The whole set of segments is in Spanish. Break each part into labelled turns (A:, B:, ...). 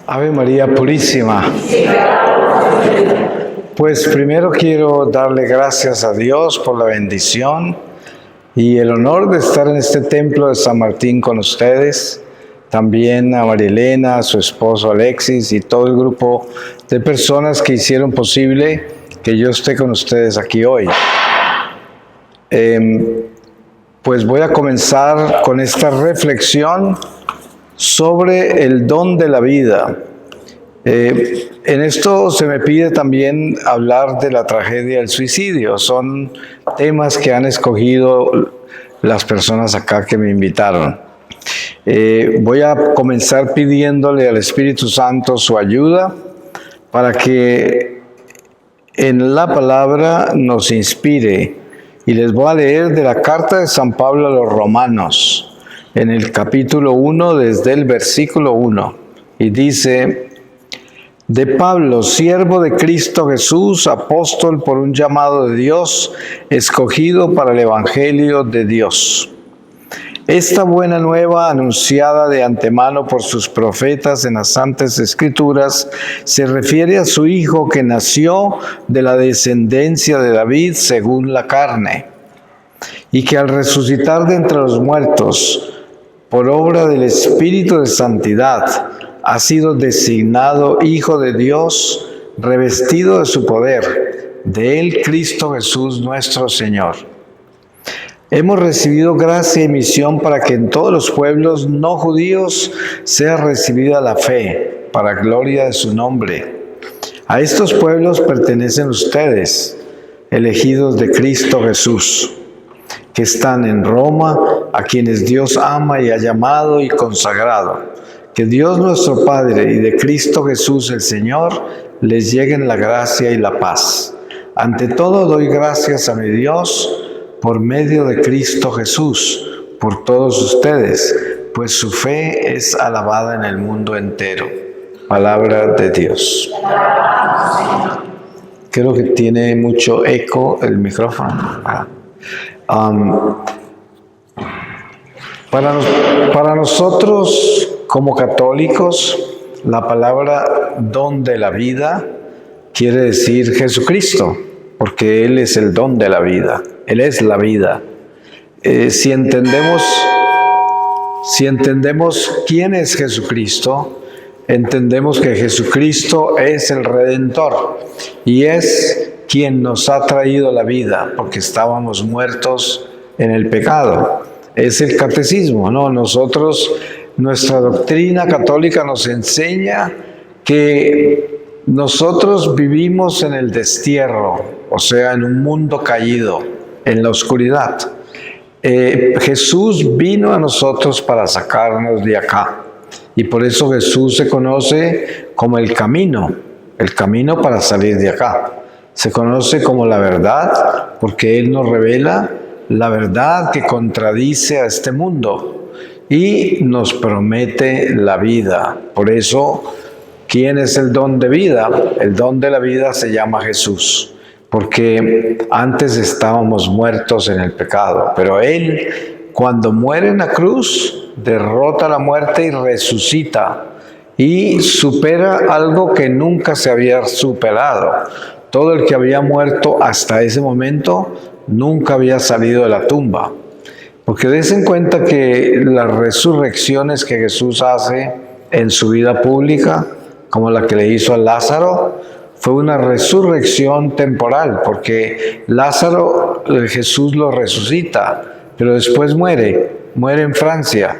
A: Ave María Purísima. Pues primero quiero darle gracias a Dios por la bendición y el honor de estar en este templo de San Martín con ustedes. También a María Elena, a su esposo Alexis y todo el grupo de personas que hicieron posible que yo esté con ustedes aquí hoy. Pues voy a comenzar con esta reflexión sobre el don de la vida. En esto se me pide también hablar de la tragedia del suicidio. Son temas que han escogido las personas acá que me invitaron. Voy a comenzar pidiéndole al Espíritu Santo su ayuda para que en la palabra nos inspire. Y les voy a leer de la carta de San Pablo a los Romanos, en el capítulo 1, desde el versículo 1. Y dice: de Pablo, siervo de Cristo Jesús, apóstol por un llamado de Dios, escogido para el Evangelio de Dios. Esta buena nueva, anunciada de antemano por sus profetas en las Santas Escrituras, se refiere a su Hijo que nació de la descendencia de David según la carne, y que al resucitar de entre los muertos, por obra del Espíritu de Santidad, ha sido designado Hijo de Dios, revestido de su poder, de él Cristo Jesús nuestro Señor. Hemos recibido gracia y misión para que en todos los pueblos no judíos sea recibida la fe, para gloria de su nombre. A estos pueblos pertenecen ustedes, elegidos de Cristo Jesús, que están en Roma, a quienes Dios ama y ha llamado y consagrado. Que Dios nuestro Padre y de Cristo Jesús el Señor les lleguen la gracia y la paz. Ante todo doy gracias a mi Dios por medio de Cristo Jesús, por todos ustedes, pues su fe es alabada en el mundo entero. Palabra de Dios. Creo que tiene mucho eco el micrófono. Para nosotros, como católicos, la palabra don de la vida quiere decir Jesucristo, porque Él es el don de la vida, Él es la vida. Si entendemos quién es Jesucristo, entendemos que Jesucristo es el Redentor y es quien nos ha traído la vida, porque estábamos muertos en el pecado. Es el catecismo, ¿no? Nuestra doctrina católica nos enseña que nosotros vivimos en el destierro, o sea, en un mundo caído, en la oscuridad. Jesús vino a nosotros para sacarnos de acá. Y por eso Jesús se conoce como el camino para salir de acá. Se conoce como la verdad, porque Él nos revela la verdad que contradice a este mundo y nos promete la vida. Por eso, ¿quién es el don de vida? El don de la vida se llama Jesús, porque antes estábamos muertos en el pecado, pero Él, cuando muere en la cruz, derrota la muerte y resucita y supera algo que nunca se había superado. Todo el que había muerto hasta ese momento nunca había salido de la tumba. Porque des en cuenta que las resurrecciones que Jesús hace en su vida pública, como la que le hizo a Lázaro, fue una resurrección temporal, porque Lázaro, Jesús lo resucita, pero después muere en Francia.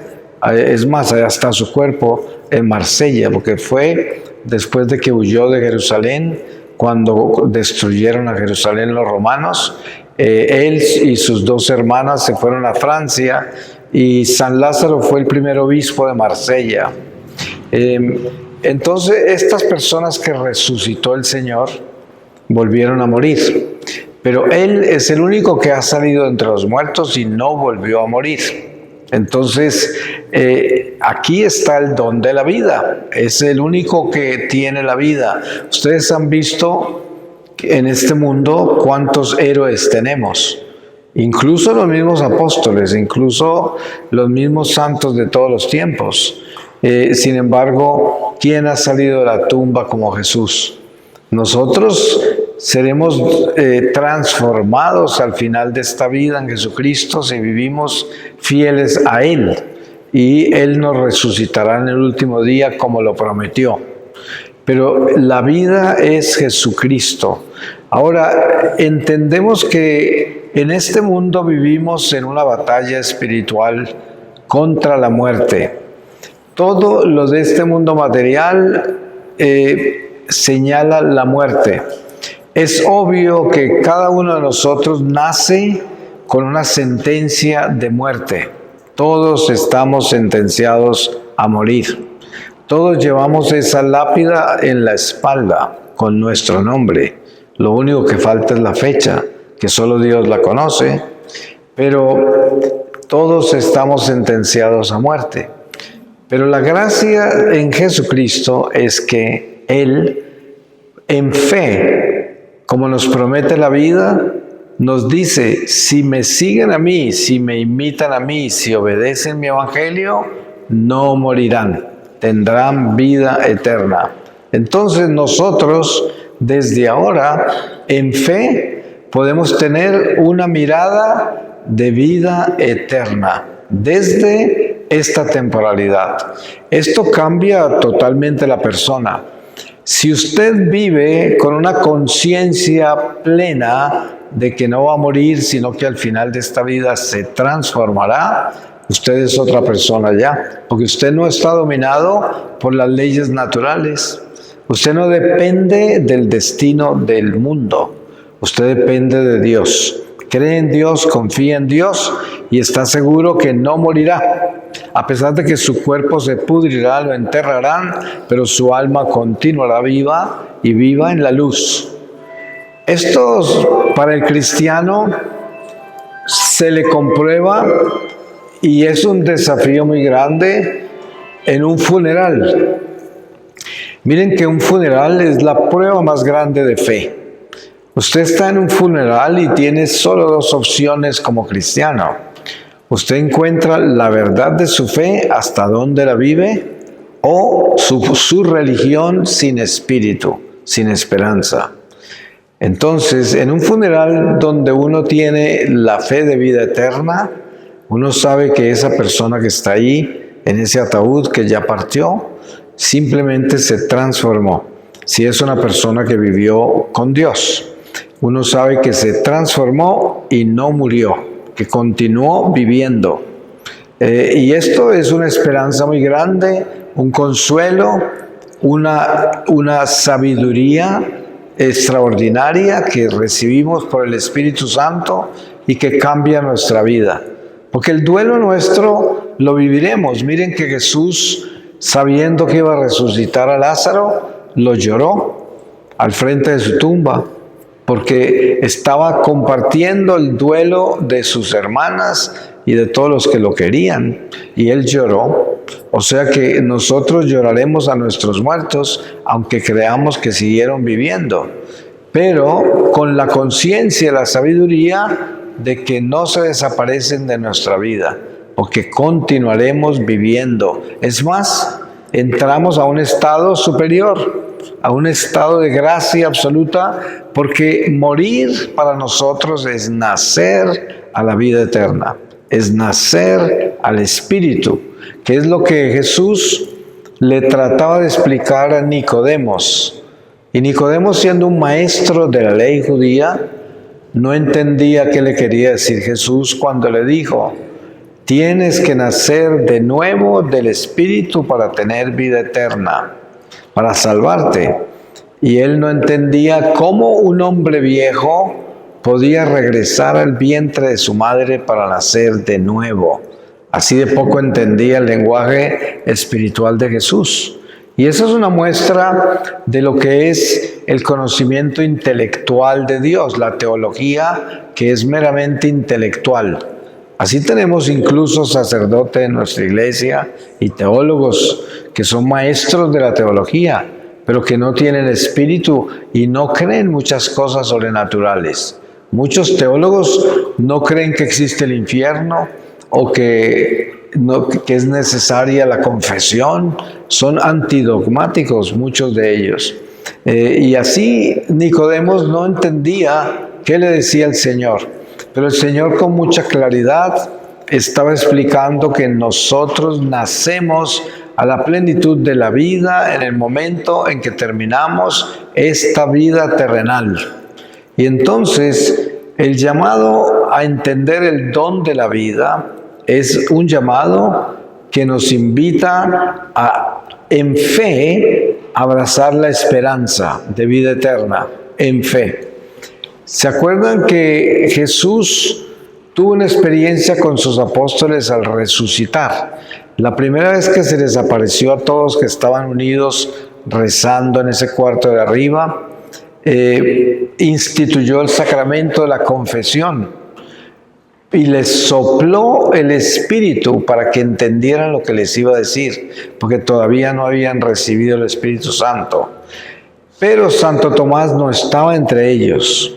A: Es más, allá está su cuerpo en Marsella, porque fue después de que huyó de Jerusalén, cuando destruyeron a Jerusalén los romanos. Él y sus dos hermanas se fueron a Francia y San Lázaro fue el primer obispo de Marsella. Entonces, estas personas que resucitó el Señor volvieron a morir, pero Él es el único que ha salido entre los muertos y no volvió a morir. Entonces, aquí está el don de la vida, es el único que tiene la vida. Ustedes han visto en este mundo cuántos héroes tenemos, incluso los mismos apóstoles, incluso los mismos santos de todos los tiempos. Sin embargo, ¿quién ha salido de la tumba como Jesús? Nosotros seremos transformados al final de esta vida en Jesucristo si vivimos fieles a Él, y Él nos resucitará en el último día como lo prometió. Pero la vida es Jesucristo. Ahora, entendemos que en este mundo vivimos en una batalla espiritual contra la muerte. Todo lo de este mundo material señala la muerte. Es obvio que cada uno de nosotros nace con una sentencia de muerte. Todos estamos sentenciados a morir. Todos llevamos esa lápida en la espalda con nuestro nombre. Lo único que falta es la fecha, que solo Dios la conoce, pero todos estamos sentenciados a muerte. Pero la gracia en Jesucristo es que Él, en fe, como nos promete la vida, nos dice: si me siguen a mí, si me imitan a mí, si obedecen mi evangelio, no morirán, tendrán vida eterna. Entonces nosotros, desde ahora, en fe, podemos tener una mirada de vida eterna desde esta temporalidad. Esto cambia totalmente la persona. Si usted vive con una conciencia plena de que no va a morir, sino que al final de esta vida se transformará, usted es otra persona ya, porque usted no está dominado por las leyes naturales. Usted no depende del destino del mundo. Usted depende de Dios. Cree en Dios, confía en Dios y está seguro que no morirá. A pesar de que su cuerpo se pudrirá, lo enterrarán, pero su alma continuará viva y viva en la luz. Esto para el cristiano se le comprueba y es un desafío muy grande en un funeral. Miren que un funeral es la prueba más grande de fe. Usted está en un funeral y tiene solo dos opciones como cristiano. Usted encuentra la verdad de su fe, hasta dónde la vive, o su religión sin espíritu, sin esperanza. Entonces, en un funeral donde uno tiene la fe de vida eterna, uno sabe que esa persona que está ahí, en ese ataúd que ya partió, simplemente se transformó. Si es una persona que vivió con Dios, uno sabe que se transformó y no murió, que continuó viviendo. Y esto es una esperanza muy grande, un consuelo, una sabiduría extraordinaria que recibimos por el Espíritu Santo y que cambia nuestra vida. Porque el duelo nuestro lo viviremos. Miren que Jesús, sabiendo que iba a resucitar a Lázaro, lo lloró al frente de su tumba, porque estaba compartiendo el duelo de sus hermanas y de todos los que lo querían, y él lloró. O sea que nosotros lloraremos a nuestros muertos, aunque creamos que siguieron viviendo, pero con la conciencia y la sabiduría de que no se desaparecen de nuestra vida, porque continuaremos viviendo. Es más, entramos a un estado superior, a un estado de gracia absoluta, porque morir para nosotros es nacer a la vida eterna, es nacer al Espíritu, que es lo que Jesús le trataba de explicar a Nicodemos. Y Nicodemos, siendo un maestro de la ley judía, no entendía qué le quería decir Jesús cuando le dijo: tienes que nacer de nuevo del Espíritu para tener vida eterna, para salvarte. Y él no entendía cómo un hombre viejo podía regresar al vientre de su madre para nacer de nuevo. Así de poco entendía el lenguaje espiritual de Jesús. Y eso es una muestra de lo que es el conocimiento intelectual de Dios, la teología, que es meramente intelectual. Así tenemos incluso sacerdotes en nuestra iglesia y teólogos que son maestros de la teología, pero que no tienen espíritu y no creen muchas cosas sobrenaturales. Muchos teólogos no creen que existe el infierno o que que es necesaria la confesión, son antidogmáticos muchos de ellos. Y así Nicodemos no entendía qué le decía el Señor, pero el Señor con mucha claridad estaba explicando que nosotros nacemos a la plenitud de la vida en el momento en que terminamos esta vida terrenal. Y entonces el llamado a entender el don de la vida es un llamado que nos invita a, en fe, abrazar la esperanza de vida eterna, en fe. ¿Se acuerdan que Jesús tuvo una experiencia con sus apóstoles al resucitar? La primera vez que se les apareció a todos que estaban unidos rezando en ese cuarto de arriba, instituyó el sacramento de la confesión y les sopló el Espíritu para que entendieran lo que les iba a decir, porque todavía no habían recibido el Espíritu Santo. Pero Santo Tomás no estaba entre ellos.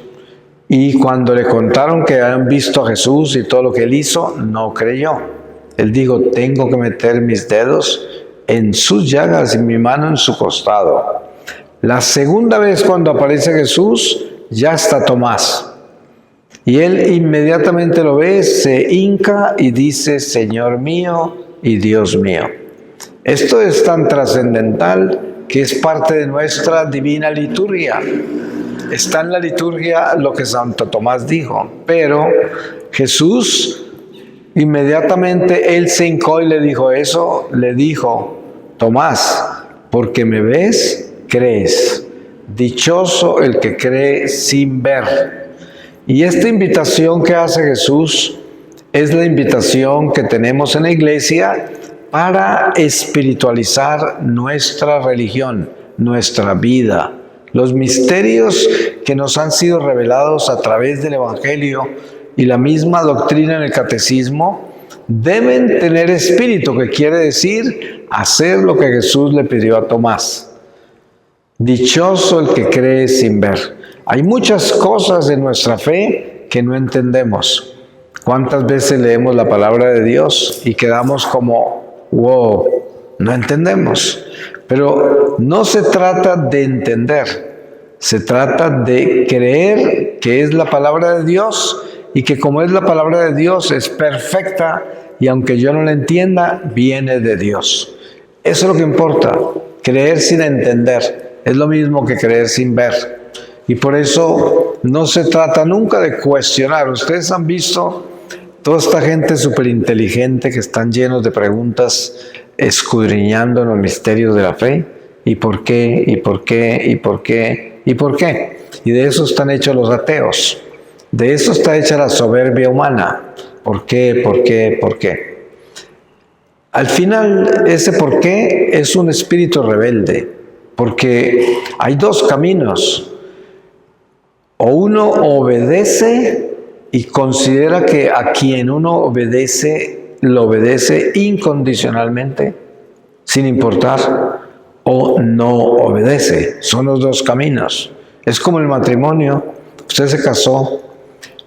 A: Y cuando le contaron que habían visto a Jesús y todo lo que él hizo, no creyó. Él dijo, tengo que meter mis dedos en sus llagas y mi mano en su costado. La segunda vez cuando aparece Jesús, ya está Tomás. Y él inmediatamente lo ve, se hinca y dice, Señor mío y Dios mío. Esto es tan trascendental que es parte de nuestra divina liturgia. Está en la liturgia lo que Santo Tomás dijo, pero Jesús inmediatamente él se hincó y le dijo eso, le dijo, Tomás, porque me ves, crees. Dichoso el que cree sin ver. Y esta invitación que hace Jesús es la invitación que tenemos en la iglesia para espiritualizar nuestra religión, nuestra vida. Los misterios que nos han sido revelados a través del Evangelio y la misma doctrina en el catecismo deben tener espíritu, que quiere decir hacer lo que Jesús le pidió a Tomás. Dichoso el que cree sin ver. Hay muchas cosas en nuestra fe que no entendemos. ¿Cuántas veces leemos la palabra de Dios y quedamos como, wow, no entendemos? Pero no se trata de entender, se trata de creer que es la palabra de Dios y que como es la palabra de Dios es perfecta y aunque yo no la entienda, viene de Dios. Eso es lo que importa, creer sin entender, es lo mismo que creer sin ver. Y por eso no se trata nunca de cuestionar. Ustedes han visto toda esta gente súper inteligente que están llenos de preguntas, escudriñando los misterios de la fe. ¿Y por qué? ¿Y por qué? ¿Y por qué? ¿Y por qué? Y de eso están hechos los ateos. De eso está hecha la soberbia humana. ¿Por qué? ¿Por qué? ¿Por qué? Al final, ese por qué es un espíritu rebelde. Porque hay dos caminos. O uno obedece y considera que a quien uno obedece, lo obedece incondicionalmente, sin importar, o no obedece. Son los dos caminos. Es como el matrimonio. Usted se casó,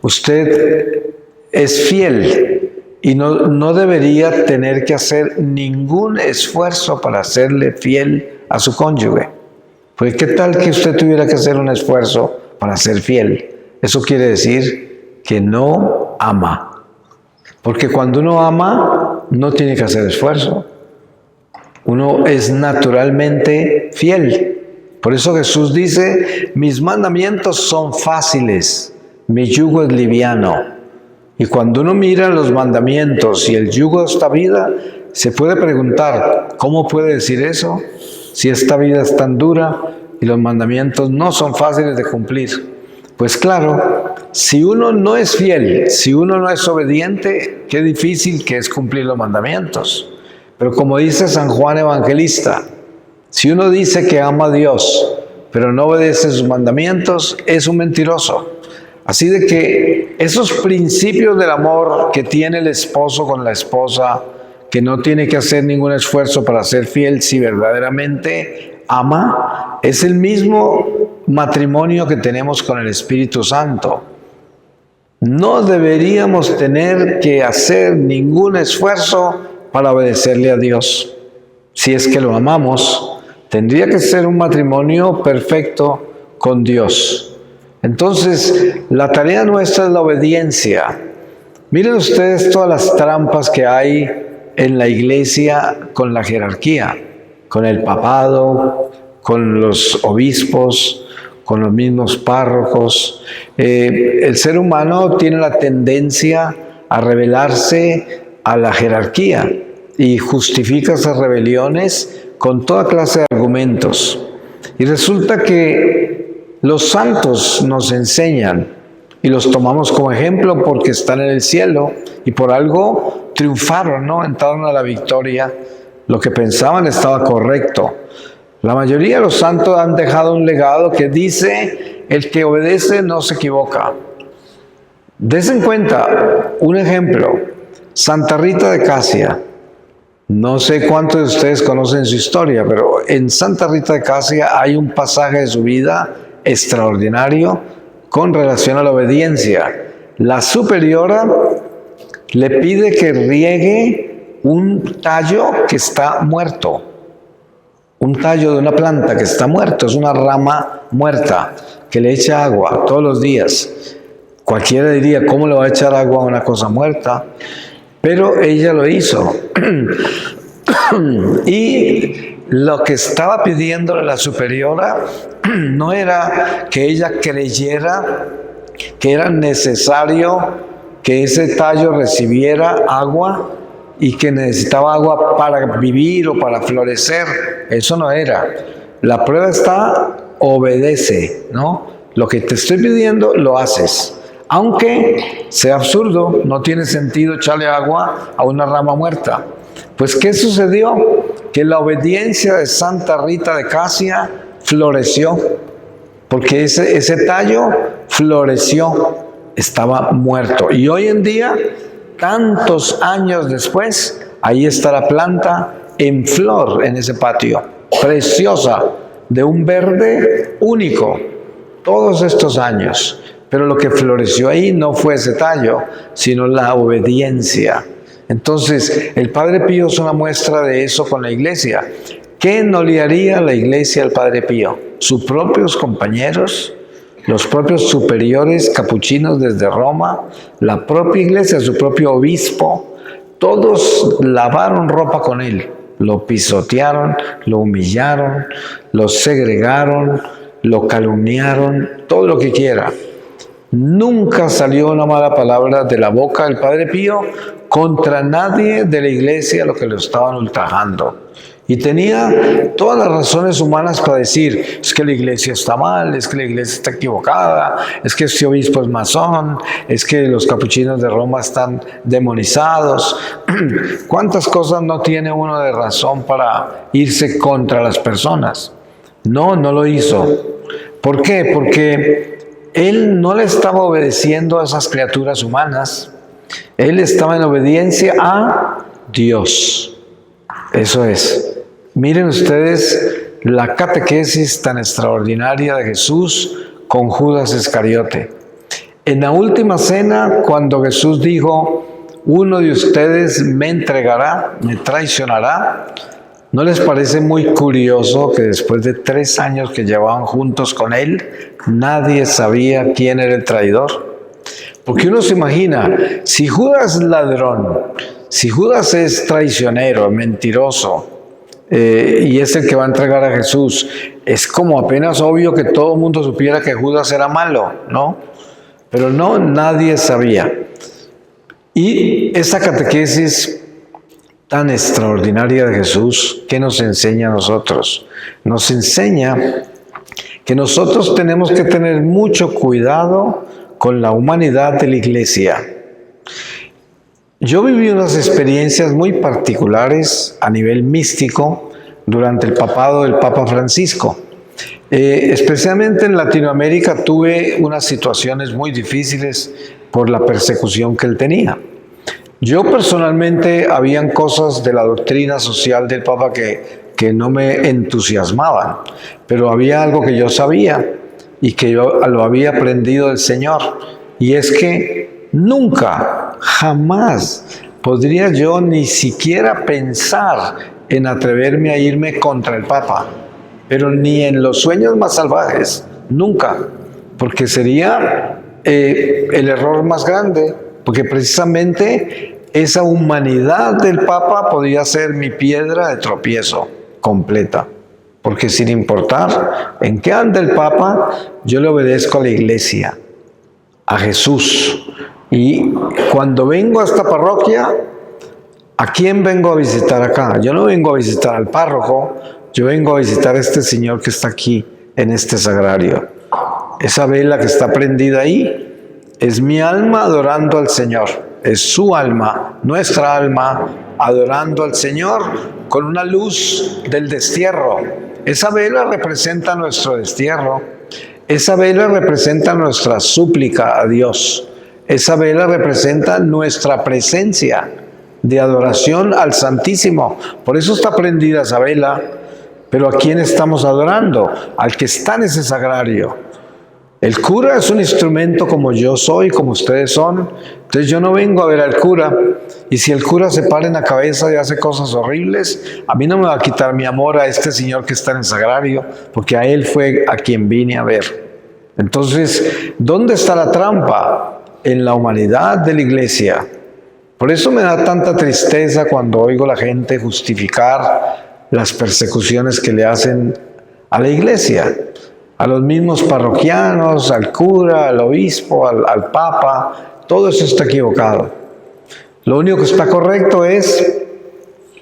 A: usted es fiel y no debería tener que hacer ningún esfuerzo para serle fiel a su cónyuge. Pues ¿qué tal que usted tuviera que hacer un esfuerzo para ser fiel? Eso quiere decir que no ama. Porque cuando uno ama, no tiene que hacer esfuerzo. Uno es naturalmente fiel. Por eso Jesús dice, mis mandamientos son fáciles, mi yugo es liviano. Y cuando uno mira los mandamientos y el yugo de esta vida, se puede preguntar, ¿cómo puede decir eso? Si esta vida es tan dura y los mandamientos no son fáciles de cumplir. Pues claro, si uno no es fiel, si uno no es obediente, qué difícil que es cumplir los mandamientos. Pero como dice San Juan Evangelista, si uno dice que ama a Dios, pero no obedece sus mandamientos, es un mentiroso. Así de que esos principios del amor que tiene el esposo con la esposa, que no tiene que hacer ningún esfuerzo para ser fiel si verdaderamente ama, es el mismo matrimonio que tenemos con el Espíritu Santo. No deberíamos tener que hacer ningún esfuerzo para obedecerle a Dios. Si es que lo amamos, tendría que ser un matrimonio perfecto con Dios. Entonces, la tarea nuestra es la obediencia. Miren ustedes todas las trampas que hay en la iglesia con la jerarquía, con el papado, con los obispos, con los mismos párrocos. El ser humano tiene la tendencia a rebelarse a la jerarquía y justifica esas rebeliones con toda clase de argumentos. Y resulta que los santos nos enseñan y los tomamos como ejemplo porque están en el cielo y por algo triunfaron, ¿no? Entraron a la victoria. Lo que pensaban estaba correcto. La mayoría de los santos han dejado un legado que dice: el que obedece no se equivoca. Desen en cuenta un ejemplo: Santa Rita de Casia. No sé cuántos de ustedes conocen su historia, pero en Santa Rita de Casia hay un pasaje de su vida extraordinario con relación a la obediencia. La superiora le pide que riegue un tallo que está muerto. Un tallo de una planta que está muerto, es una rama muerta, que le echa agua todos los días. Cualquiera diría: ¿cómo le va a echar agua a una cosa muerta? Pero ella lo hizo. Y lo que estaba pidiéndole la superiora no era que ella creyera que era necesario que ese tallo recibiera agua y que necesitaba agua para vivir o para florecer. Eso no era. La prueba está: obedece, ¿no? Lo que te estoy pidiendo, lo haces. Aunque sea absurdo, no tiene sentido echarle agua a una rama muerta. Pues, ¿qué sucedió? Que la obediencia de Santa Rita de Casia floreció, porque ese tallo floreció, estaba muerto. Y hoy en día, tantos años después, ahí está la planta en flor en ese patio, preciosa, de un verde único, todos estos años. Pero lo que floreció ahí no fue ese tallo, sino la obediencia. Entonces, el Padre Pío es una muestra de eso con la iglesia. ¿Qué no le haría la iglesia al Padre Pío? Sus propios compañeros, los propios superiores capuchinos desde Roma, la propia iglesia, su propio obispo, todos lavaron ropa con él. Lo pisotearon, lo humillaron, lo segregaron, lo calumniaron, todo lo que quiera. Nunca salió una mala palabra de la boca del Padre Pío contra nadie de la iglesia a lo que lo estaban ultrajando. Y tenía todas las razones humanas para decir: es que la iglesia está mal, es que la iglesia está equivocada, es que este obispo es masón, es que los capuchinos de Roma están demonizados. ¿Cuántas cosas no tiene uno de razón para irse contra las personas? No lo hizo. ¿Por qué? Porque él no le estaba obedeciendo a esas criaturas humanas. Él estaba en obediencia a Dios. Eso es. Miren ustedes la catequesis tan extraordinaria de Jesús con Judas Iscariote. En la última cena, cuando Jesús dijo: uno de ustedes me entregará, me traicionará, ¿no les parece muy curioso que después de 3 años que llevaban juntos con él, nadie sabía quién era el traidor? Porque uno se imagina, si Judas es ladrón, si Judas es traicionero, mentiroso, y es el que va a entregar a Jesús, es como apenas obvio que todo el mundo supiera que Judas era malo, ¿no? Pero no, nadie sabía. Y esa catequesis tan extraordinaria de Jesús, ¿qué nos enseña a nosotros? Nos enseña que nosotros tenemos que tener mucho cuidado con la humanidad de la iglesia. Yo viví unas experiencias muy particulares a nivel místico durante el papado del Papa Francisco. Especialmente en Latinoamérica tuve unas situaciones muy difíciles por la persecución que él tenía. Yo personalmente habían cosas de la doctrina social del Papa que no me entusiasmaban, pero había algo que yo sabía y que yo lo había aprendido del Señor, y es que nunca, jamás podría yo ni siquiera pensar en atreverme a irme contra el Papa, pero ni en los sueños más salvajes, nunca, porque sería el error más grande, porque precisamente esa humanidad del Papa podría ser mi piedra de tropiezo completa, porque sin importar en qué anda el Papa, yo le obedezco a la Iglesia, a Jesús. Y cuando vengo a esta parroquia, ¿a quién vengo a visitar acá? Yo no vengo a visitar al párroco, yo vengo a visitar a este Señor que está aquí en este sagrario. Esa vela que está prendida ahí es mi alma adorando al Señor. Es su alma, nuestra alma, adorando al Señor con una luz del destierro. Esa vela representa nuestro destierro. Esa vela representa nuestra súplica a Dios. Esa vela representa nuestra presencia de adoración al Santísimo. Por eso está prendida esa vela. Pero ¿a quién estamos adorando? Al que está en ese sagrario. El cura es un instrumento como yo soy, como ustedes son. Entonces yo no vengo a ver al cura. Y si el cura se para en la cabeza y hace cosas horribles, a mí no me va a quitar mi amor a este Señor que está en el sagrario, porque a Él fue a quien vine a ver. Entonces, ¿dónde está la trampa? En la humanidad de la Iglesia. Por eso me da tanta tristeza cuando oigo a la gente justificar las persecuciones que le hacen a la Iglesia, a los mismos parroquianos, al cura, al obispo, al papa. Todo eso está equivocado. Lo único que está correcto es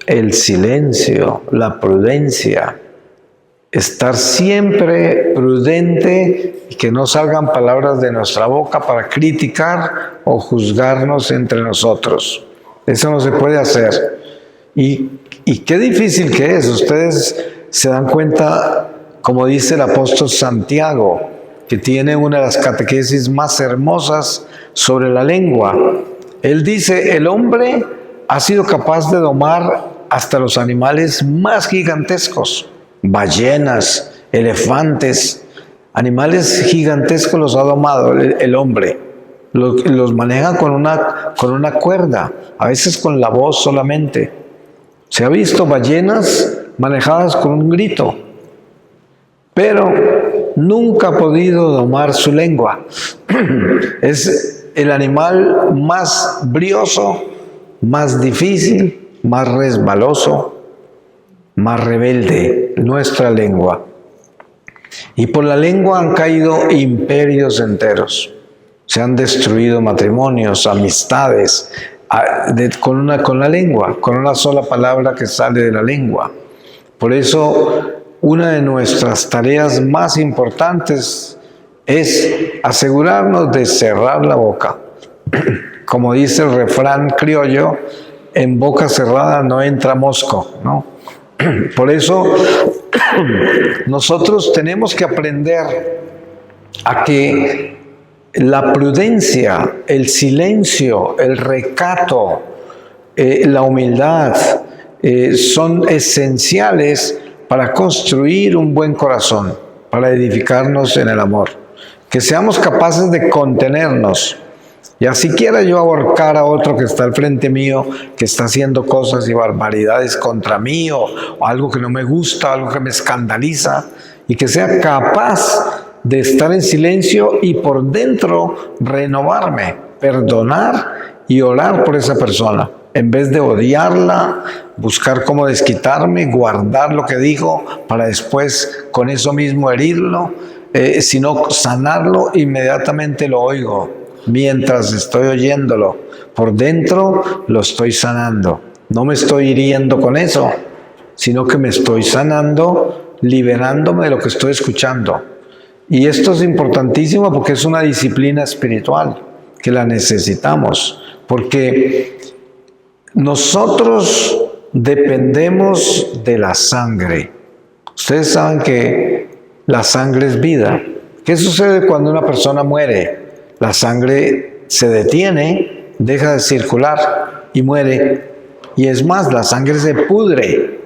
A: el silencio, la prudencia, estar siempre prudente y que no salgan palabras de nuestra boca para criticar o juzgarnos entre nosotros. Eso no se puede hacer. Y qué difícil que es. Ustedes se dan cuenta, como dice el apóstol Santiago, que tiene una de las catequesis más hermosas sobre la lengua. Él dice, el hombre ha sido capaz de domar hasta los animales más gigantescos. Ballenas, elefantes, animales gigantescos los ha domado el hombre. Los maneja con una cuerda, a veces con la voz solamente. Se ha visto ballenas manejadas con un grito, pero nunca ha podido domar su lengua. Es el animal más brioso, más difícil, más resbaloso, más rebelde, nuestra lengua. Y por la lengua han caído imperios enteros. Se han destruido matrimonios, amistades, con la lengua, con una sola palabra que sale de la lengua. Por eso, una de nuestras tareas más importantes es asegurarnos de cerrar la boca. Como dice el refrán criollo, en boca cerrada no entra mosco, ¿no? Por eso nosotros tenemos que aprender a que la prudencia, el silencio, el recato, la humildad son esenciales para construir un buen corazón, para edificarnos en el amor. Que seamos capaces de contenernos. Y así quiera yo ahorcar a otro que está al frente mío, que está haciendo cosas y barbaridades contra mí, o algo que no me gusta, algo que me escandaliza, y que sea capaz de estar en silencio y por dentro renovarme, perdonar y orar por esa persona. En vez de odiarla, buscar cómo desquitarme, guardar lo que dijo para después con eso mismo herirlo, sino sanarlo, inmediatamente lo oigo. Mientras estoy oyéndolo, por dentro lo estoy sanando. No me estoy hiriendo con eso, sino que me estoy sanando, liberándome de lo que estoy escuchando. Y esto es importantísimo porque es una disciplina espiritual que la necesitamos, porque nosotros dependemos de la sangre. Ustedes saben que la sangre es vida. ¿Qué sucede cuando una persona muere? La sangre se detiene, deja de circular y muere. Y es más, la sangre se pudre.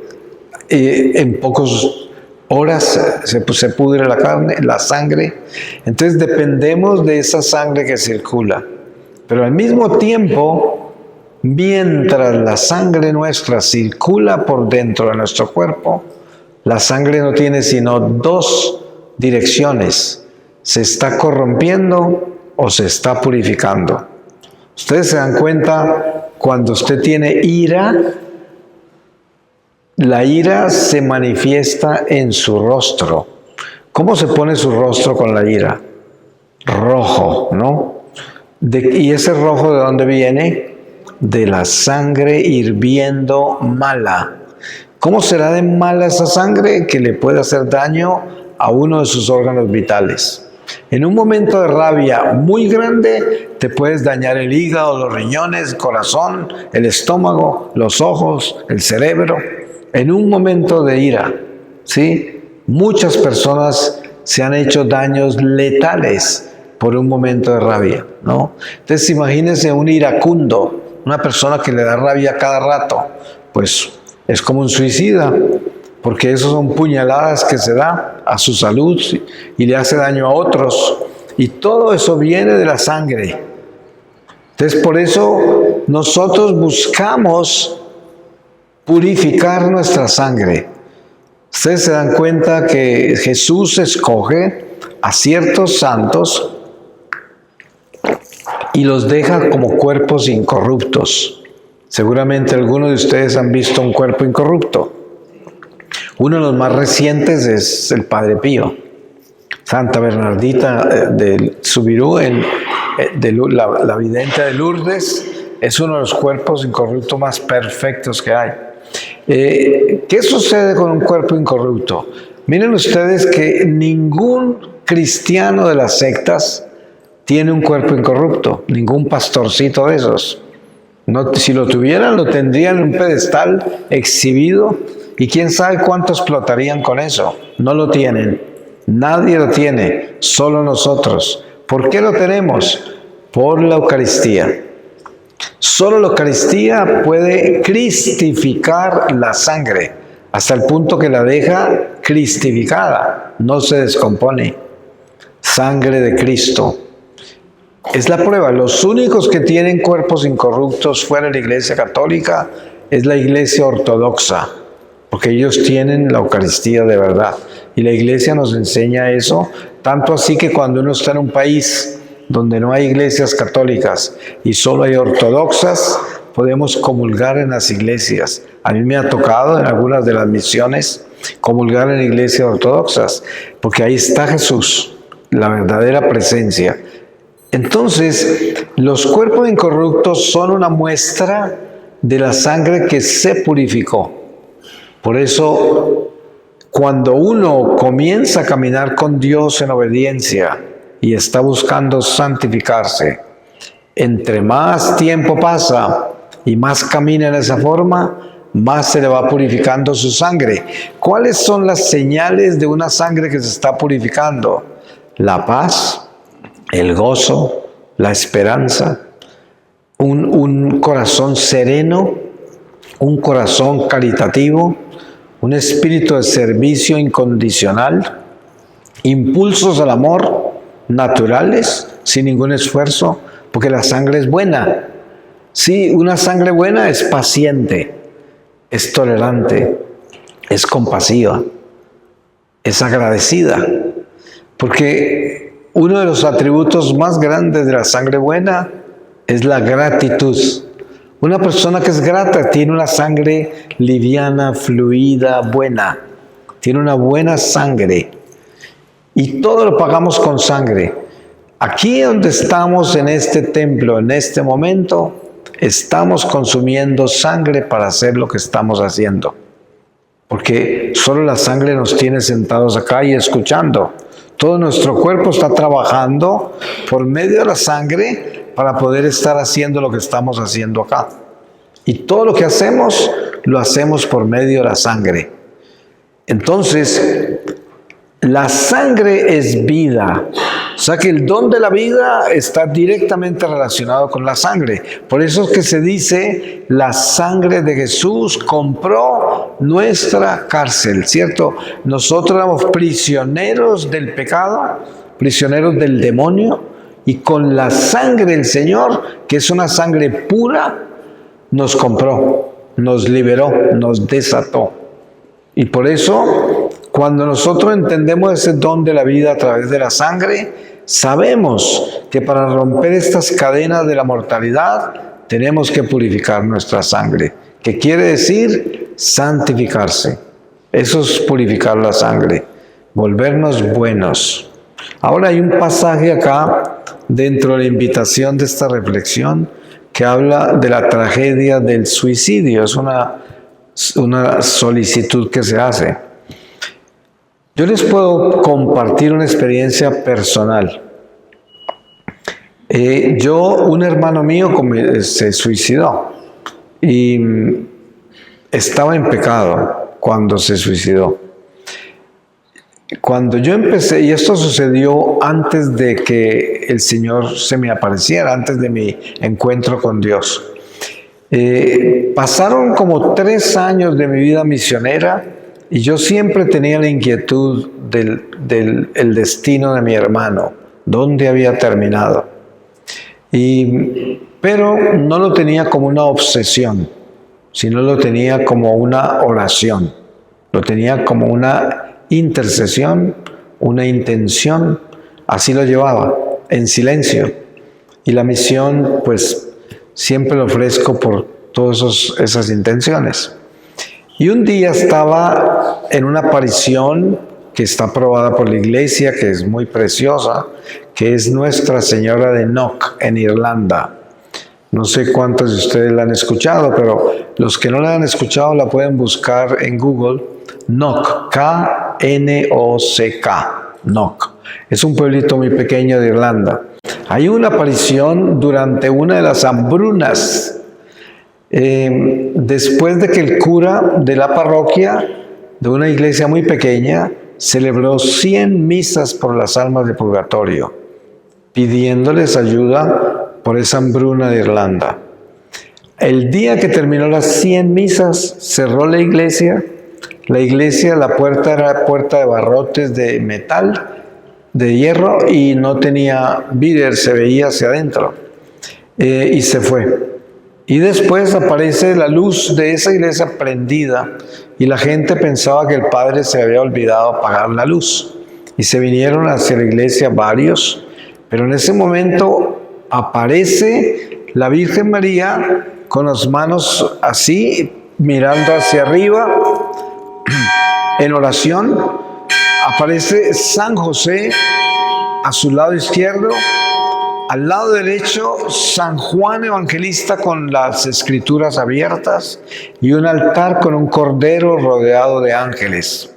A: En pocas horas se pudre la carne, la sangre. Entonces dependemos de esa sangre que circula. Pero al mismo tiempo, Mientras la sangre nuestra circula por dentro de nuestro cuerpo, la sangre no tiene sino dos direcciones: se está corrompiendo o se está purificando. Ustedes se dan cuenta, cuando usted tiene ira, la ira se manifiesta en su rostro. ¿Cómo se pone su rostro con la ira? Rojo, ¿no? ¿Y ese rojo de dónde viene? De la sangre hirviendo mala. ¿Cómo será de mala esa sangre? Que le puede hacer daño a uno de sus órganos vitales. En un momento de rabia muy grande, te puedes dañar el hígado, los riñones, el corazón, el estómago, los ojos, el cerebro. En un momento de ira, ¿sí? Muchas personas se han hecho daños letales por un momento de rabia, ¿no? Entonces, imagínense un iracundo, una persona que le da rabia cada rato, pues es como un suicida, porque eso son puñaladas que se da a su salud y le hace daño a otros. Y todo eso viene de la sangre. Entonces, por eso nosotros buscamos purificar nuestra sangre. Ustedes se dan cuenta que Jesús escoge a ciertos santos y los deja como cuerpos incorruptos. Seguramente algunos de ustedes han visto un cuerpo incorrupto. Uno de los más recientes es el Padre Pío. Santa Bernardita de Subirú, la vidente de Lourdes, es uno de los cuerpos incorruptos más perfectos que hay. ¿Qué sucede con un cuerpo incorrupto? Miren ustedes que ningún cristiano de las sectas tiene un cuerpo incorrupto, ningún pastorcito de esos. No, si lo tuvieran, lo tendrían en un pedestal exhibido y quién sabe cuánto explotarían con eso. No lo tienen, nadie lo tiene, solo nosotros. ¿Por qué lo tenemos? Por la Eucaristía. Solo la Eucaristía puede cristificar la sangre, hasta el punto que la deja cristificada, no se descompone. Sangre de Cristo. Es la prueba. Los únicos que tienen cuerpos incorruptos fuera de la Iglesia Católica es la Iglesia Ortodoxa, porque ellos tienen la Eucaristía de verdad. Y la Iglesia nos enseña eso, tanto así que cuando uno está en un país donde no hay iglesias católicas y solo hay ortodoxas, podemos comulgar en las iglesias. A mí me ha tocado en algunas de las misiones comulgar en iglesias ortodoxas, porque ahí está Jesús, la verdadera presencia. Entonces, los cuerpos incorruptos son una muestra de la sangre que se purificó. Por eso, cuando uno comienza a caminar con Dios en obediencia y está buscando santificarse, entre más tiempo pasa y más camina en esa forma, más se le va purificando su sangre. ¿Cuáles son las señales de una sangre que se está purificando? La paz, el gozo, la esperanza, un corazón sereno, un corazón caritativo, un espíritu de servicio incondicional, impulsos al amor naturales, sin ningún esfuerzo, porque la sangre es buena. Sí, una sangre buena es paciente, es tolerante, es compasiva, es agradecida, porque uno de los atributos más grandes de la sangre buena es la gratitud. Una persona que es grata tiene una sangre liviana, fluida, buena. Tiene una buena sangre. Y todo lo pagamos con sangre. Aquí donde estamos en este templo, en este momento, estamos consumiendo sangre para hacer lo que estamos haciendo. Porque solo la sangre nos tiene sentados acá y escuchando. Todo nuestro cuerpo está trabajando por medio de la sangre para poder estar haciendo lo que estamos haciendo acá. Y todo lo que hacemos, lo hacemos por medio de la sangre. Entonces, la sangre es vida. O sea que el don de la vida está directamente relacionado con la sangre. Por eso es que se dice, la sangre de Jesús compró nuestra cárcel, ¿cierto? Nosotros éramos prisioneros del pecado, prisioneros del demonio, y con la sangre del Señor, que es una sangre pura, nos compró, nos liberó, nos desató. Y por eso, cuando nosotros entendemos ese don de la vida a través de la sangre, sabemos que para romper estas cadenas de la mortalidad, tenemos que purificar nuestra sangre, que quiere decir santificarse. Eso es purificar la sangre, volvernos buenos. Ahora hay un pasaje acá, dentro de la invitación de esta reflexión, que habla de la tragedia del suicidio. Es una solicitud que se hace. Yo les puedo compartir una experiencia personal. Un hermano mío se suicidó y estaba en pecado cuando se suicidó. Cuando yo empecé, y esto sucedió antes de que el Señor se me apareciera, antes de mi encuentro con Dios. Pasaron como 3 años de mi vida misionera y yo siempre tenía la inquietud del destino de mi hermano, dónde había terminado. Pero no lo tenía como una obsesión, sino lo tenía como una oración, lo tenía como una intercesión, una intención, así lo llevaba, en silencio. Y la misión, pues, siempre lo ofrezco por todas esas intenciones. Y un día estaba en una aparición que está aprobada por la iglesia, que es muy preciosa, que es Nuestra Señora de Knock en Irlanda. No sé cuántos de ustedes la han escuchado, pero los que no la han escuchado la pueden buscar en Google. Knock, K-N-O-C-K, Knock. Es un pueblito muy pequeño de Irlanda. Hay una aparición durante una de las hambrunas, después de que el cura de la parroquia, de una iglesia muy pequeña, celebró 100 misas por las almas de purgatorio, pidiéndoles ayuda por esa hambruna de Irlanda. El día que terminó las 100 misas, cerró la iglesia. La puerta era puerta de barrotes de metal, de hierro, y no tenía vidrio, se veía hacia adentro. Y se fue. Y después aparece la luz de esa iglesia prendida y la gente pensaba que el padre se había olvidado apagar la luz. Y se vinieron hacia la iglesia varios, pero en ese momento aparece la Virgen María con las manos así, mirando hacia arriba, en oración. Aparece San José a su lado izquierdo. Al lado derecho, San Juan Evangelista con las escrituras abiertas y un altar con un cordero rodeado de ángeles.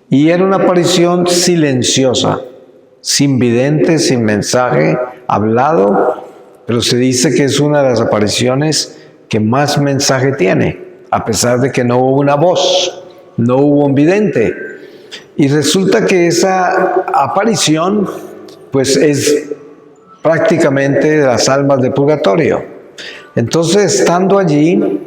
A: Y era una aparición silenciosa, sin vidente, sin mensaje hablado, pero se dice que es una de las apariciones que más mensaje tiene, a pesar de que no hubo una voz, no hubo un vidente. Y resulta que esa aparición, pues es prácticamente de las almas de purgatorio. Entonces, estando allí,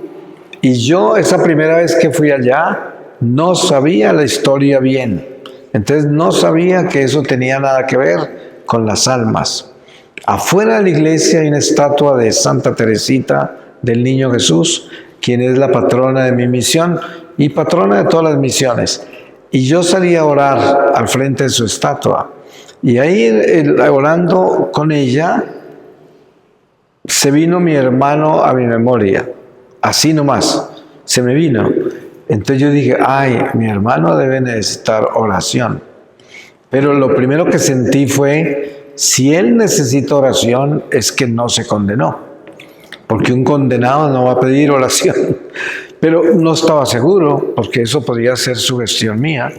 A: y yo esa primera vez que fui allá, no sabía la historia bien. Entonces, no sabía que eso tenía nada que ver con las almas. Afuera de la iglesia hay una estatua de Santa Teresita del Niño Jesús, quien es la patrona de mi misión y patrona de todas las misiones. Y yo salí a orar al frente de su estatua. Y ahí, orando con ella, se vino mi hermano a mi memoria, así nomás, se me vino. Entonces yo dije, ay, mi hermano debe necesitar oración. Pero lo primero que sentí fue, si él necesita oración, es que no se condenó, porque un condenado no va a pedir oración. Pero no estaba seguro, porque eso podía ser sugestión mía,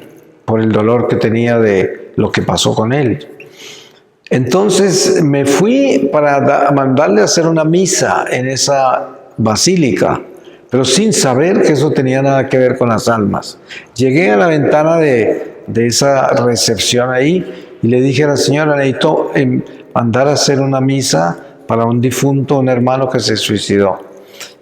A: por el dolor que tenía de lo que pasó con él. Entonces me fui para mandarle a hacer una misa en esa basílica, pero sin saber que eso tenía nada que ver con las almas. Llegué a la ventana de esa recepción ahí y le dije a la señora, necesito mandar a hacer una misa para un difunto, un hermano que se suicidó.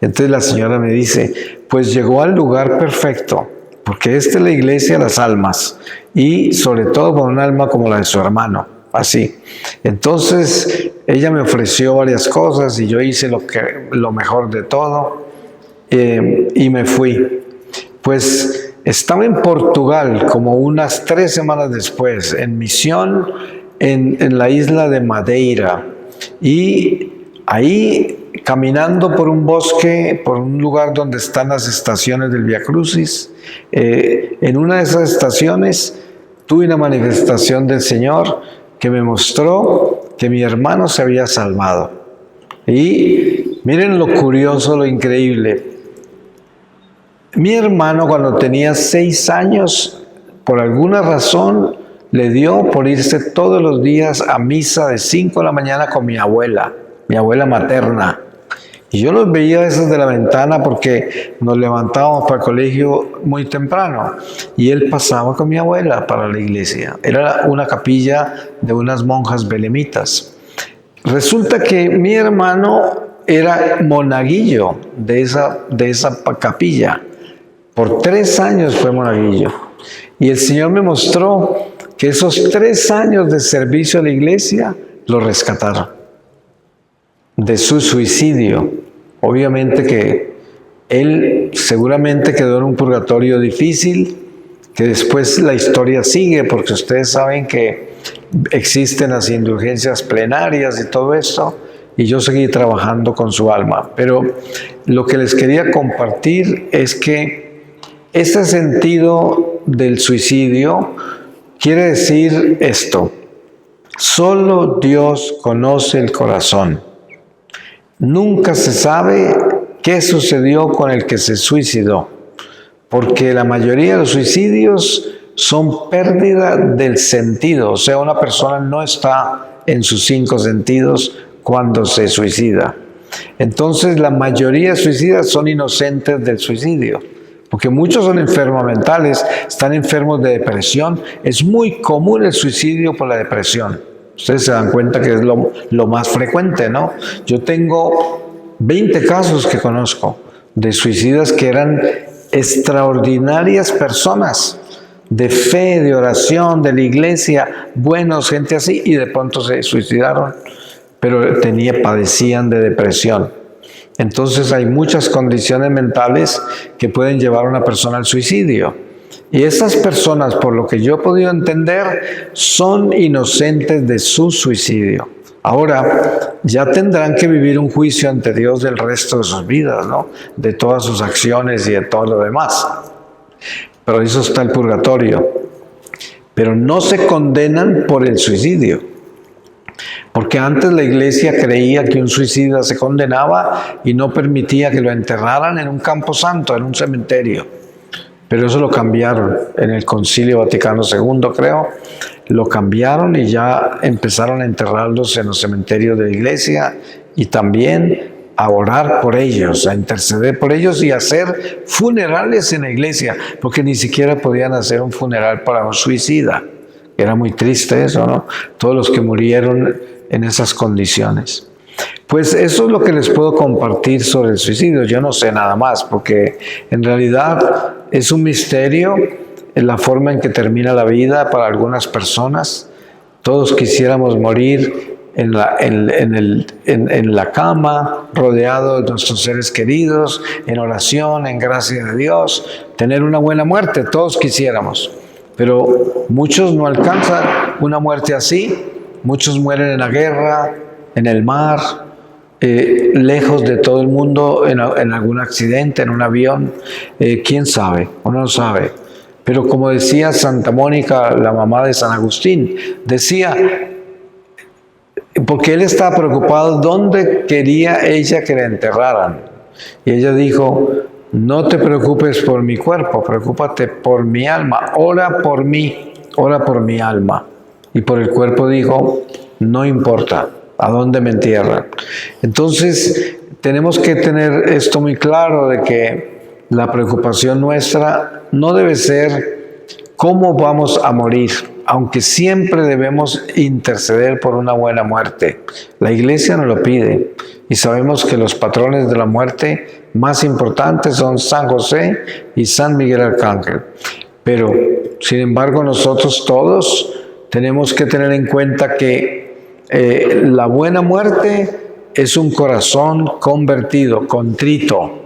A: Entonces la señora me dice, pues llegó al lugar perfecto, porque esta es la iglesia de las almas, y sobre todo con un alma como la de su hermano, así. Entonces ella me ofreció varias cosas y yo hice lo mejor de todo, y me fui. Pues estaba en Portugal como unas 3 semanas después, en misión en la isla de Madeira. Y ahí, caminando por un bosque, por un lugar donde están las estaciones del Vía Crucis, en una de esas estaciones tuve una manifestación del Señor que me mostró que mi hermano se había salvado. Y miren lo curioso, lo increíble. Mi hermano, cuando tenía 6 años, por alguna razón, le dio por irse todos los días a misa de 5 de la mañana con mi abuela materna. Y yo los veía desde la ventana porque nos levantábamos para el colegio muy temprano. Y él pasaba con mi abuela para la iglesia. Era una capilla de unas monjas belemitas. Resulta que mi hermano era monaguillo de esa capilla. Por 3 años fue monaguillo. Y el Señor me mostró que esos 3 años de servicio a la iglesia lo rescataron de su suicidio. Obviamente que él seguramente quedó en un purgatorio difícil, que después la historia sigue, porque ustedes saben que existen las indulgencias plenarias y todo esto, y yo seguí trabajando con su alma. Pero lo que les quería compartir es que ese sentido del suicidio quiere decir esto: solo Dios conoce el corazón. Nunca se sabe qué sucedió con el que se suicidó, porque la mayoría de los suicidios son pérdida del sentido, o sea, una persona no está en sus 5 sentidos cuando se suicida. Entonces, la mayoría de suicidas son inocentes del suicidio, porque muchos son enfermos mentales, están enfermos de depresión. Es muy común el suicidio por la depresión. Ustedes se dan cuenta que es lo más frecuente, ¿no? Yo tengo 20 casos que conozco de suicidas que eran extraordinarias personas, de fe, de oración, de la iglesia, buenos, gente así, y de pronto se suicidaron, pero padecían de depresión. Entonces hay muchas condiciones mentales que pueden llevar a una persona al suicidio. Y esas personas, por lo que yo he podido entender, son inocentes de su suicidio. Ahora, ya tendrán que vivir un juicio ante Dios del resto de sus vidas, ¿no? De todas sus acciones y de todo lo demás. Pero eso está el purgatorio. Pero no se condenan por el suicidio. Porque antes la iglesia creía que un suicida se condenaba y no permitía que lo enterraran en un camposanto, en un cementerio. Pero eso lo cambiaron en el Concilio Vaticano II, creo. Lo cambiaron y ya empezaron a enterrarlos en los cementerios de la iglesia y también a orar por ellos, a interceder por ellos y a hacer funerales en la iglesia, porque ni siquiera podían hacer un funeral para un suicida. Era muy triste eso, ¿no? Todos los que murieron en esas condiciones. Pues eso es lo que les puedo compartir sobre el suicidio. Yo no sé nada más, porque en realidad es un misterio en la forma en que termina la vida para algunas personas. Todos quisiéramos morir en la cama, rodeado de nuestros seres queridos, en oración, en gracia de Dios, tener una buena muerte, todos quisiéramos. Pero muchos no alcanzan una muerte así, muchos mueren en la guerra, en el mar, lejos de todo el mundo, en algún accidente, en un avión, quién sabe, uno no sabe. Pero como decía Santa Mónica, la mamá de San Agustín, decía, porque él estaba preocupado dónde quería ella que la enterraran. Y ella dijo, no te preocupes por mi cuerpo, preocúpate por mi alma, ora por mí, ora por mi alma. Y por el cuerpo dijo, no importa a dónde me entierran. Entonces, tenemos que tener esto muy claro de que la preocupación nuestra no debe ser cómo vamos a morir, aunque siempre debemos interceder por una buena muerte. La iglesia nos lo pide y sabemos que los patrones de la muerte más importantes son San José y San Miguel Arcángel. Pero, sin embargo, nosotros todos tenemos que tener en cuenta que la buena muerte es un corazón convertido, contrito,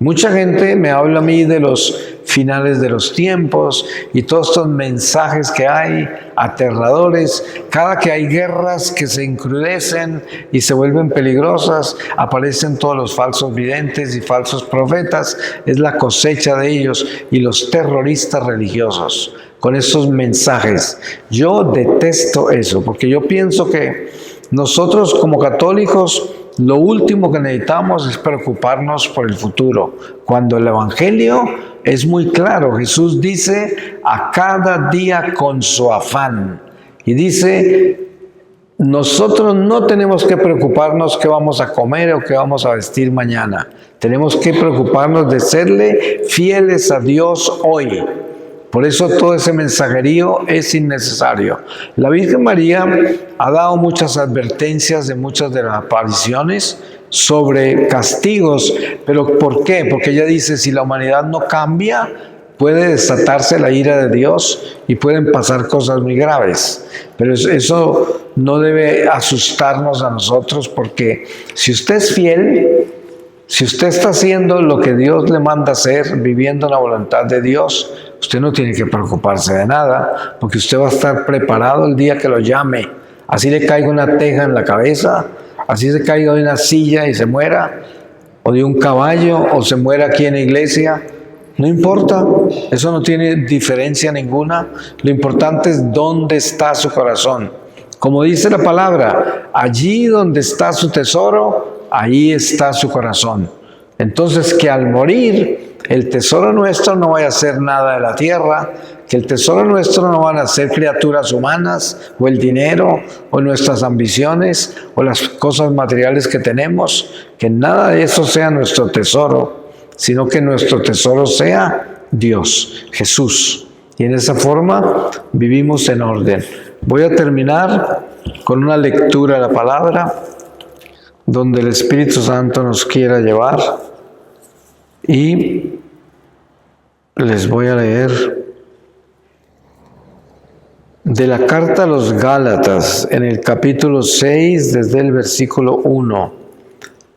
A: Mucha gente me habla a mí de los finales de los tiempos y todos estos mensajes que hay aterradores. Cada que hay guerras que se encrudecen y se vuelven peligrosas, aparecen todos los falsos videntes y falsos profetas. Es la cosecha de ellos y los terroristas religiosos con esos mensajes. Yo detesto eso, porque yo pienso que nosotros como católicos lo último que necesitamos es preocuparnos por el futuro, cuando el Evangelio es muy claro. Jesús dice: a cada día con su afán. Y dice: nosotros no tenemos que preocuparnos qué vamos a comer o qué vamos a vestir mañana. Tenemos que preocuparnos de serle fieles a Dios hoy. Por eso todo ese mensajerío es innecesario. La Virgen María ha dado muchas advertencias de muchas de las apariciones sobre castigos. ¿Pero por qué? Porque ella dice: si la humanidad no cambia, puede desatarse la ira de Dios y pueden pasar cosas muy graves. Pero eso no debe asustarnos a nosotros, porque si usted es fiel, si usted está haciendo lo que Dios le manda hacer, viviendo la voluntad de Dios, usted no tiene que preocuparse de nada, porque usted va a estar preparado el día que lo llame. Así le caiga una teja en la cabeza, así se caiga de una silla y se muera, o de un caballo, o se muera aquí en la iglesia. No importa, eso no tiene diferencia ninguna. Lo importante es dónde está su corazón. Como dice la palabra, allí donde está su tesoro, ahí está su corazón. Entonces, que al morir, el tesoro nuestro no vaya a ser nada de la tierra, que el tesoro nuestro no van a ser criaturas humanas, o el dinero, o nuestras ambiciones, o las cosas materiales que tenemos, que nada de eso sea nuestro tesoro, sino que nuestro tesoro sea Dios, Jesús. Y en esa forma vivimos en orden. Voy a terminar con una lectura de la palabra, donde el Espíritu Santo nos quiera llevar, y les voy a leer de la carta a los Gálatas, en el capítulo 6, desde el versículo 1.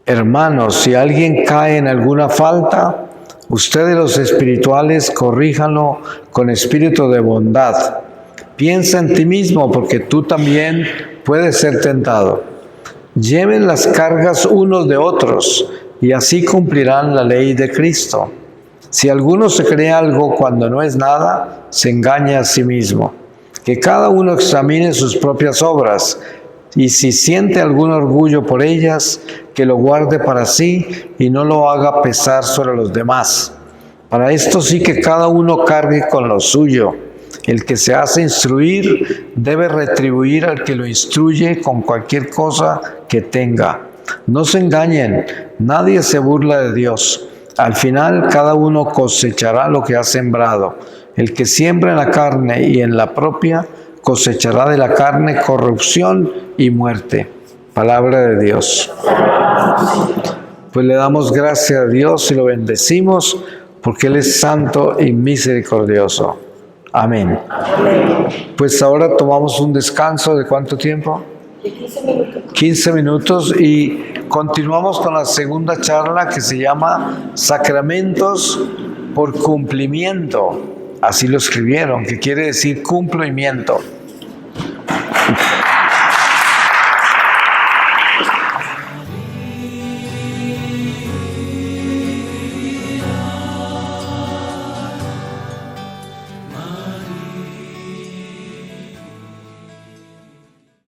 A: Hermanos, si alguien cae en alguna falta, ustedes los espirituales corríjanlo con espíritu de bondad. Piensa en ti mismo, porque tú también puedes ser tentado. Lleven las cargas unos de otros, y así cumplirán la ley de Cristo. Si alguno se cree algo cuando no es nada, se engaña a sí mismo. Que cada uno examine sus propias obras, y si siente algún orgullo por ellas, que lo guarde para sí y no lo haga pesar sobre los demás. Para esto sí que cada uno cargue con lo suyo. El que se hace instruir debe retribuir al que lo instruye con cualquier cosa que tenga. No se engañen, nadie se burla de Dios. Al final cada uno cosechará lo que ha sembrado. El que siembra en la carne y en la propia, cosechará de la carne corrupción y muerte. Palabra de Dios. Pues le damos gracias a Dios y lo bendecimos, porque Él es santo y misericordioso. Amén. Pues ahora tomamos un descanso de ¿cuánto tiempo? 15 minutos y continuamos con la segunda charla, que se llama Sacramentos por cumplimiento. Así lo escribieron, que quiere decir cumplimiento.